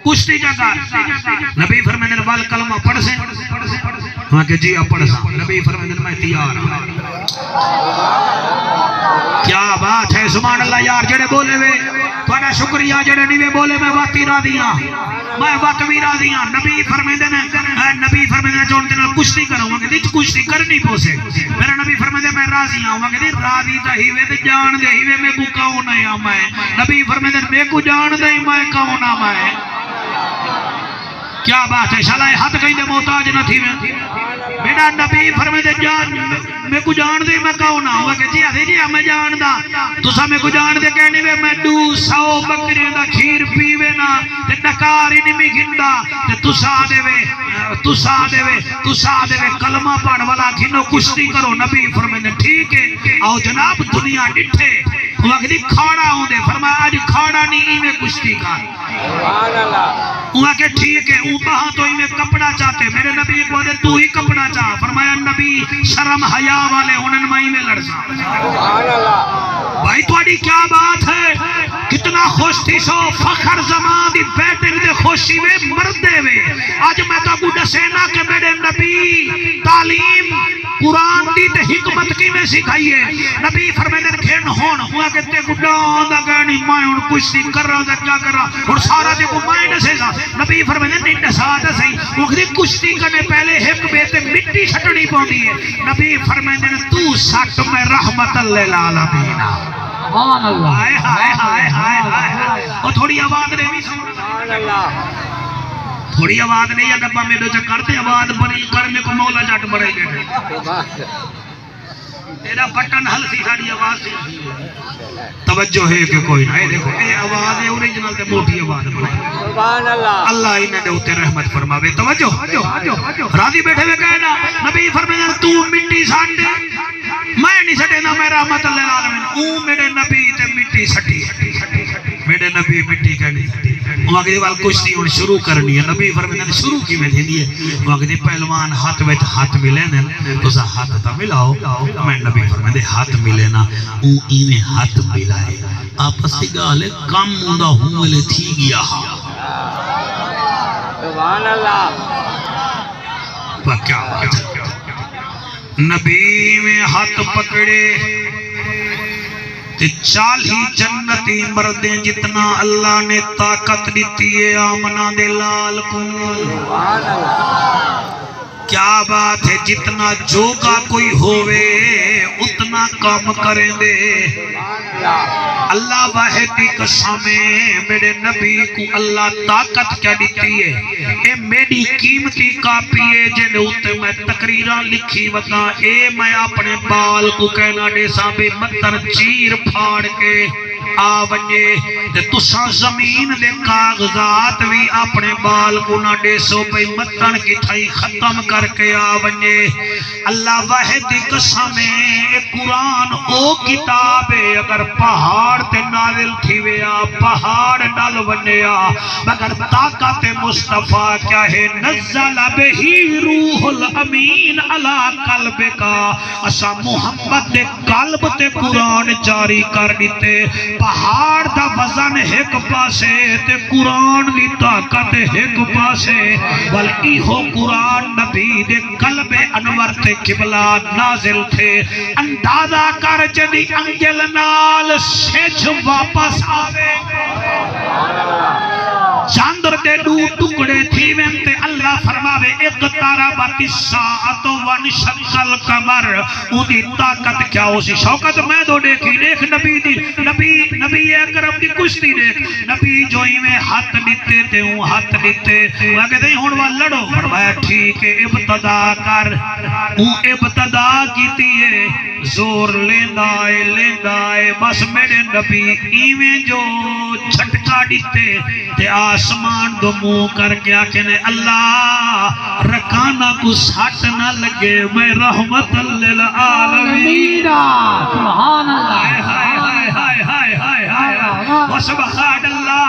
کشتی جگہ نبی فرمائے وال کلمہ پڑھ سے ہاں کہ جی پڑھ سا نبی فرمائے میں تیار ہوں کیا بات ہے سبحان اللہ یار جڑے بولے وے تھوڑا شکریہ جڑے نہیں بولے میں واتی را دیا میں وقت بھی را دیا نبی فرمائے نے چون دینا کشتی کروں گا کہ کشتی کرنی پوسے میرا نبی فرمائے میں راضی آؤں گا کہ راضی تا ہی وے جان دے ہی وے میں کو کون ہے میں نبی فرمائے میں کو جان دے میں کون ہے میں کیا بات ہے شالہ ہاتھ کہیں دے محتاج نہ تھی میں بیٹا نبی فرمائے دے جان میں کو جان دے میں کون ہوں کہ جی آدھے جی میں جان دا تسا میں کو جان دے کہنی وے میں 200 بکریاں دا کھیر پیوے نا تے ڈکاری نہیں میں گھندا تے تسا دے وے کلمہ پڑھ والا گھنو کشتی کرو نبی فرمائے دے ٹھیک ہے آؤ جناب دنیا ڈٹھے وقتی کھاڑا ہوں دے فرمایا آج کھاڑا نہیں میں کشتی کر وہاں کہ ٹھیک ہے اوپاہاں تو ہی میں کپڑا چاہتے میرے نبی کو دے تو ہی کپڑا چاہ فرمایا نبی شرم حیا والے انہوں مائی میں لڑسا بھائی توڑی کیا بات ہے کتنا خوش تھی سو فخر زمان دی بیٹے دے خوشی میں مردے میں آج میں تو ابو ڈسینا کہ میرے نبی تعلیم قرآن دی تے حکمت کی میں سکھائیے نبی فرمائے کھین ہون ہوا کہ تے گڈان دا گانی مائیں ان کشتی کر رہا دا کیا کر رہا اور سارا دے کو مائیں نسے گا نبی فرمائے نہیں نسا دا صحیح وقتی کشتی کرنے پہلے ایک بیتے مٹی چھٹنی پہنی ہے نبی فرمائے تو سٹ میں رحمت اللہ العالمین سبحان اللہ ہائے ہائے ہائے ہائے ہائے اور تھوڑی آواز رہے بھی سبحان اللہ تھوڑی آواز نہیں ہے ڈبا میں دو چکرتے آواز بڑی کرنے کو مولا جاٹ بڑھائی گئے تیرا بٹن حل سی ساڑی آواز سی توجہ ہے کہ کوئی نہ دیکھو اے آواز ہے اوریجنل تے موٹی آواز بڑھائی اللہ انہیں دے ہوتے رحمت فرماوے توجہ راضی بیٹھے ہوئے کہنا نبی فرمائے تو مٹی ساڑ دے میں نہیں سٹے نا میں رحمت اللہ العالمین میرے نبی تے مٹی سٹی میرے نبی مٹی کہنی وہاں کہ دیوال کشتی ان شروع کرنی ہے نبی فرمائے شروع کی میں دینی ہے وہاں کہ پہلوان ہاتھ ویچ ہاتھ ملے نا تو سا ہاتھ تا ملاؤ میں نبی فرمائے ہاتھ ملے نا ایویں ہاتھ ملائے آپس کی گالے کم موندہ ہوں ملے تھی گیا سبحان اللہ کیا بات ہے نبی میں ہاتھ پکڑے چالی جنتی مردیں جتنا اللہ نے طاقت دیتی ہے آمنہ دے لال کو کیا بات ہے جتنا جوگا کوئی ہوئے اتنا کام کریں دے اللہ واحد کی قسمیں میرے نبی کو اللہ طاقت کیا دیتی ہے اے میری قیمتی کاپی ہے جن ہوتے میں تقریرہ لکھی بتا اے میں اپنے بال کو کہنا دے سابے مطر چیر پھاڑ کے آونجے تسا زمین دے کاغذات بھی اپنے بال کو نہ دے سو بھئی متن کی تھائی ختم کر کے آونجے اللہ واحد دی قسمیں قرآن او کتاب ہے اگر پہاڑ تے نازل تھی ویا پہاڑ ڈال ونیا مگر طاقت مصطفیٰ کیا ہے نزل بہی روح الامین علی قلب کا اسا محمد دے قلب تے قرآن جاری کر دیتے پہاڑ دا وزن ایک پاسے تے قرآن دی طاقت ایک پاسے بلکہ ہو قرآن نبی دے قلب انور تے قبلہ نازل تھے اندازہ کر جدی انجل نال سچ واپس آوے چاندر دے دو ٹکڑے تھی وینتے اللہ فرماوے اقتربت الساعۃ وانشق القمر اودی طاقت کیا ہوسی شوکت میں دو دیکھی دیکھ نبی دی نبی اکرم دی کشتی دیکھ نبی جو ہی میں ہاتھ دیتے تے ہوں ہاتھ دیتے وہ کہتے ہیں ہونوا لڑو فرمایا ٹھیک ہے ابتدا کر ابتدا کیتی ہے زور لیندائے بس میرے نبی ایویں جو چھٹکا دیتے تے آسمان دو منہ کر کے آکھنے اللہ رکانا کو ساٹھ نہ لگے میں رحمت للعالمین سبحان اللہ وسبحان اللہ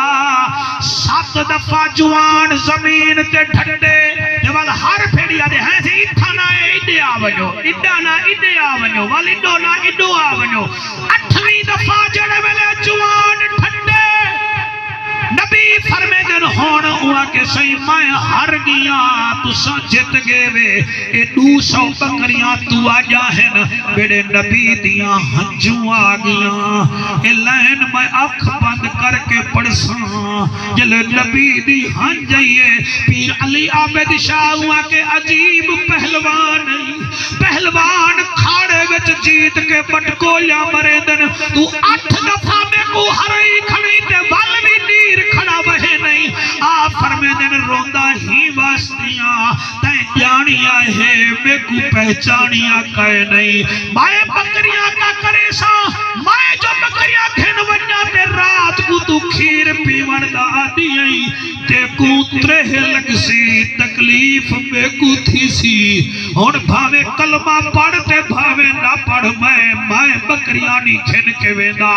7 دفعہ جوان زمین تے ڈھٹے جوال ہر پھیڑیا دے ہیں سے اتھا نہ ایڈے آونیو اڈا نہ ایڈے آونیو والیڈو نہ ایڈو آونیو 8ویں دفعہ جڑے ویلے جوان ڈھٹے نبی کہ سی میں ہر گیا تسا جت گئے وے اے 200 بکریاں تو آ جاہن میرے نبی دیاں ہنجوں آ گیا اے لین میں اکھ بند کر کے پڑساں جل نبی دی ہنجائیے پیر علی عابد شاہ ہوا کہ عجیب پہلوان کھاڑے وچ جیت کے پٹکولیا مرے دن تو 8 دفعہ میں کو ہرائی کھڑی تے وال بھی نیر کھڑا بہے نہیں آ فرمے دن روندہ ہی واسطیاں تے جانیا ہے میں کو پہچانیا کہے نہیں مائے بکریاں کا کرے سا مائے جو بکریاں کھن ونیا تے رات کو تو کھیر پیون دا آدھی تے کو ترہ لگ سی تکلیف میں کو تھی سی اور بھاوے کلمہ پڑھتے بھاوے نہ پڑھ میں بکریاں نہیں کھن کے ویندہ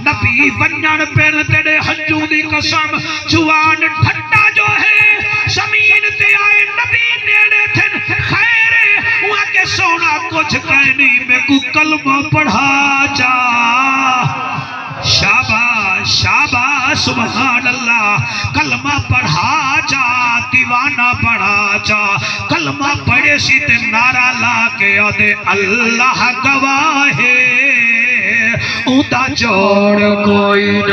نبی ونیان پین تیرے حجو دی قسم جوان ٹھٹا جو ہے زمین تے آئے نبی نیڑے تھن خیرے ہوا کہ سونا کچھ کہنی میں کو کلمہ پڑھا جا شاباش شاباش سبحان اللہ کلمہ پڑھا جا دیوانہ پڑھا جا کلمہ پڑھے سی تے نعرہ لا کے آدھے اللہ گواہ ہے اوندا جوڑ کوئی نہیں